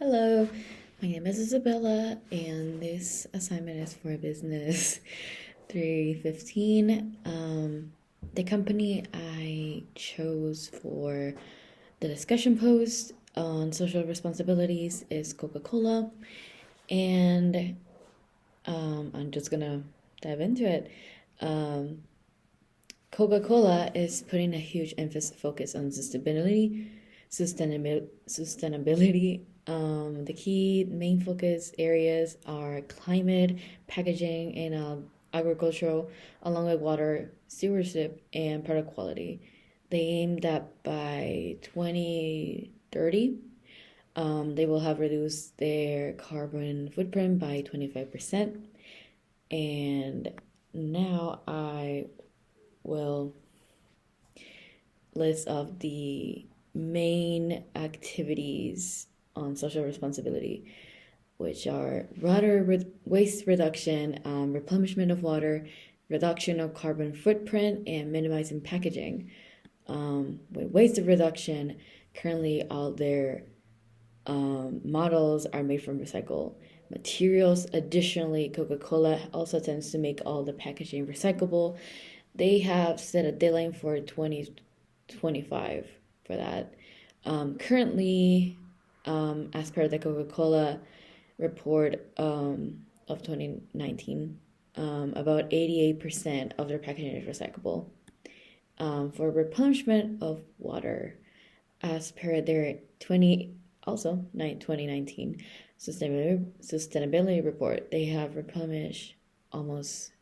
Hello, my name is Isabella, and this assignment is for business 315. The company I chose for the discussion post on social responsibilities is Coca-Cola, and I'm just gonna dive into it. Um, Coca-Cola is putting a huge emphasis focus on sustainability. The key main focus areas are climate, packaging, and agricultural, along with water, stewardship, and product quality. They aim that by 2030, they will have reduced their carbon footprint by 25%. And now I will list of the main activities on social responsibility, which are waste reduction, replenishment of water, reduction of carbon footprint, and minimizing packaging. With waste reduction, currently all their models are made from recycled materials. Additionally, Coca-Cola also tends to make all the packaging recyclable. They have set a deadline for 2025 for that. Currently, as per the Coca-Cola report of 2019, about 88% of their packaging is recyclable. For replenishment of water, as per their 2019 sustainability report, they have replenished almost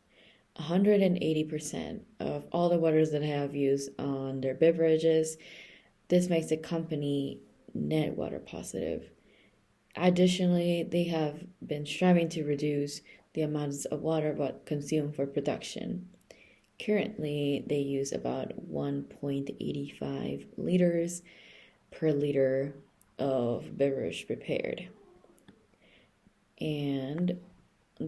180% of all the waters that have used on their beverages. This makes the company net water positive. Additionally, they have been striving to reduce the amounts of water consumed for production. Currently, they use about 1.85 liters per liter of beverage prepared. And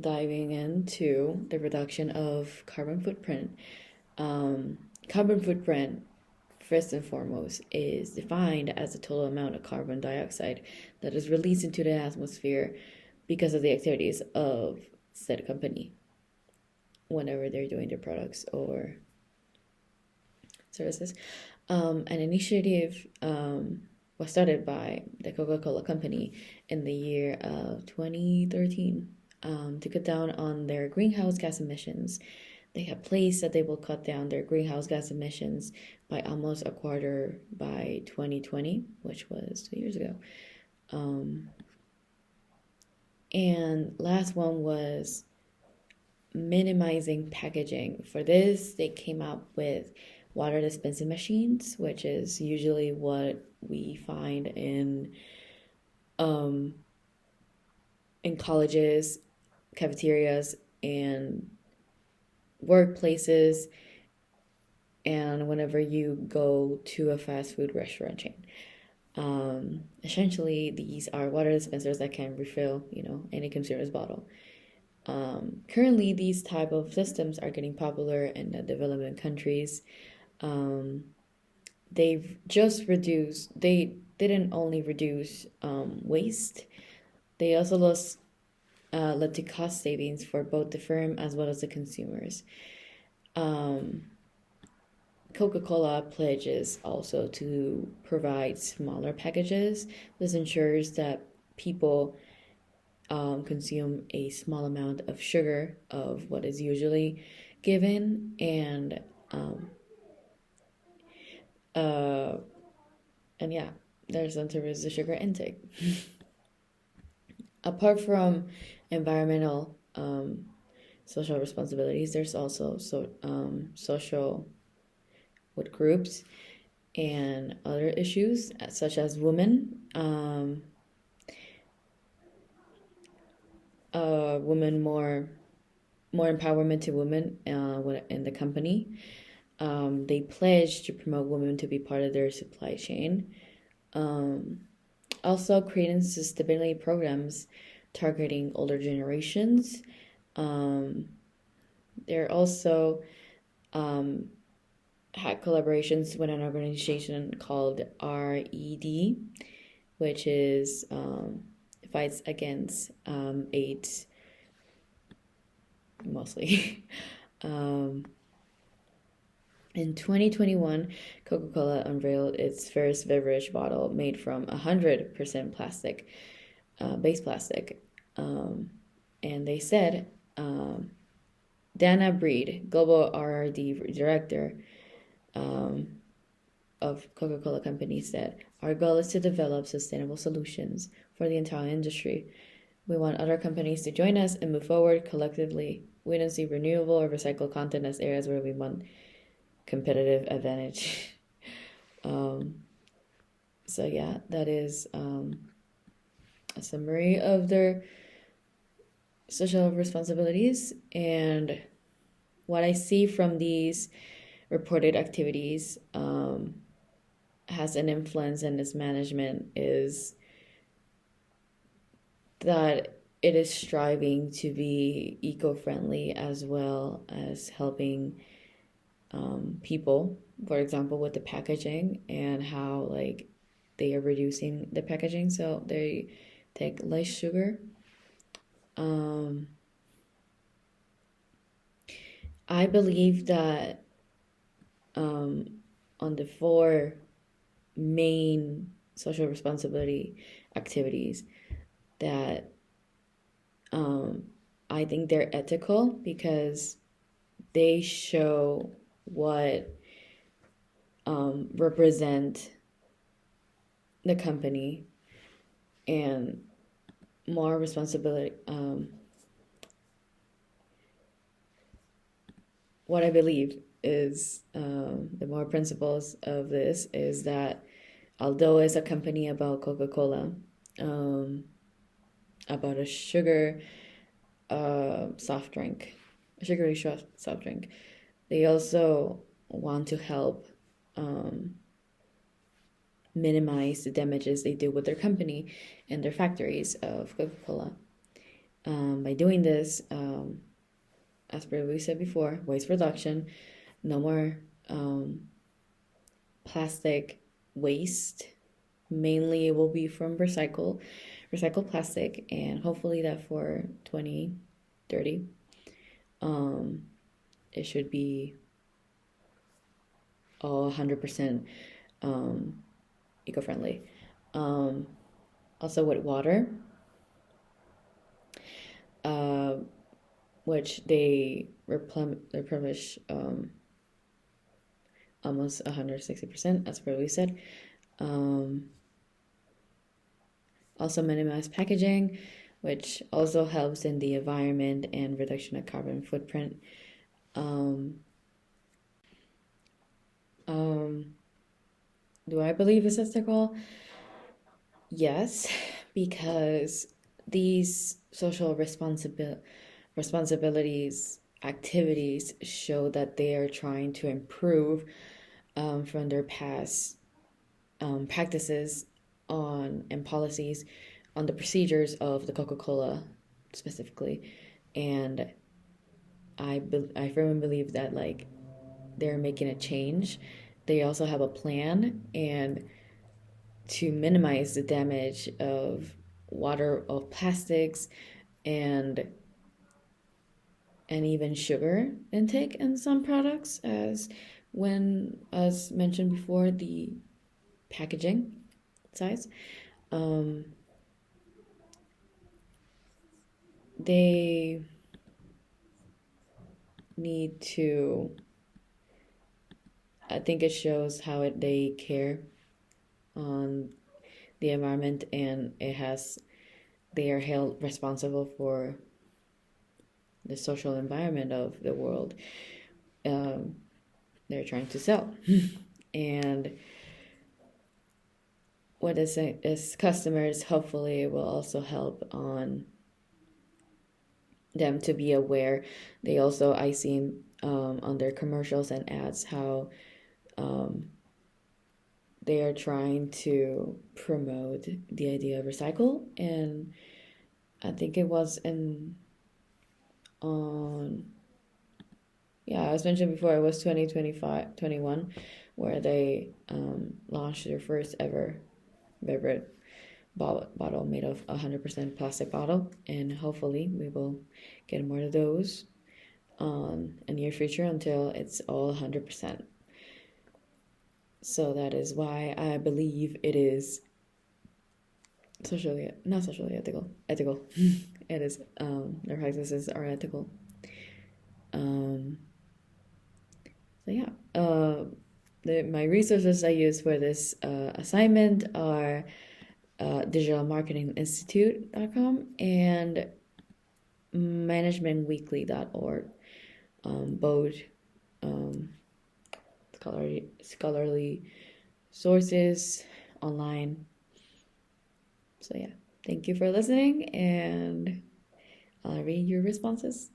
diving into the reduction of carbon footprint. Carbon footprint, first and foremost, is defined as the total amount of carbon dioxide that is released into the atmosphere because of the activities of said company whenever they're doing their products or services. An initiative was started by the Coca-Cola company in the year of 2013 to cut down on their greenhouse gas emissions. They have placed that they will cut down their greenhouse gas emissions by almost a quarter by 2020, which was 2 years ago. And last one was minimizing packaging. For this, they came up with water dispensing machines, which is usually what we find in colleges, cafeterias, and workplaces, and whenever you go to a fast food restaurant chain. Essentially, these are water dispensers that can refill, any consumer's bottle. Currently, these type of systems are getting popular in the developing countries. They've just reduced. They didn't only reduce waste. They also led to cost savings for both the firm as well as the consumers. Coca-Cola pledges also to provide smaller packages. This ensures that people consume a small amount of sugar of what is usually given, and yeah, there's some to reduce the sugar intake. Apart from environmental social responsibilities, there's also social with groups and other issues such as women. Women more empowerment to women in the company. They pledge to promote women to be part of their supply chain. Also creating sustainability programs targeting older generations. They're also had collaborations with an organization called RED, which is fights against AIDS mostly. In 2021, Coca-Cola unveiled its first beverage bottle made from 100% plastic, base plastic. And they said, Dana Breed, global R&D director of Coca-Cola Company, said, "Our goal is to develop sustainable solutions for the entire industry. We want other companies to join us and move forward collectively. We don't see renewable or recycled content as areas where we want competitive advantage." So yeah, that is a summary of their social responsibilities. And what I see from these reported activities has an influence in its management is that it is striving to be eco-friendly as well as helping people, for example, with the packaging and how like they are reducing the packaging, so they take less sugar. I believe that on the four main social responsibility activities that I think they're ethical because they show what represent the company and more responsibility. What I believe is the more principles of this is that although it's a company about Coca-Cola, about a sugar soft drink, a sugary soft drink, they also want to help minimize the damages they do with their company and their factories of Coca-Cola. By doing this, as per we said before, waste reduction, no more plastic waste. Mainly it will be from recycled plastic, and hopefully that for 2030 it should be all 100% eco-friendly. Also with water, which they replenish almost 160%, as per we said. Also minimize packaging, which also helps in the environment and reduction of carbon footprint. Do I believe it's ethical? Yes, because these social responsibilities activities show that they are trying to improve from their past practices on and policies on the procedures of the Coca-Cola specifically. And I firmly believe that like they're making a change. They also have a plan and to minimize the damage of water, of plastics, and even sugar intake in some products, as mentioned before, the packaging size. They need to, I think it shows how they care on the environment, and they are held responsible for the social environment of the world they're trying to sell. And what is customers, hopefully it will also help on them to be aware. They also, I seen on their commercials and ads how they are trying to promote the idea of recycle, and I think it was as mentioned before, it was 2021 where they launched their first ever beverage bottle made of 100% plastic bottle, and hopefully we will get more of those in the near future until it's all 100%. So that is why I believe it is not socially ethical. It is, their practices are ethical. So yeah, my resources I use for this assignment are digitalmarketinginstitute.com and managementweekly.org, both scholarly sources online. So yeah, thank you for listening, and I'll read your responses.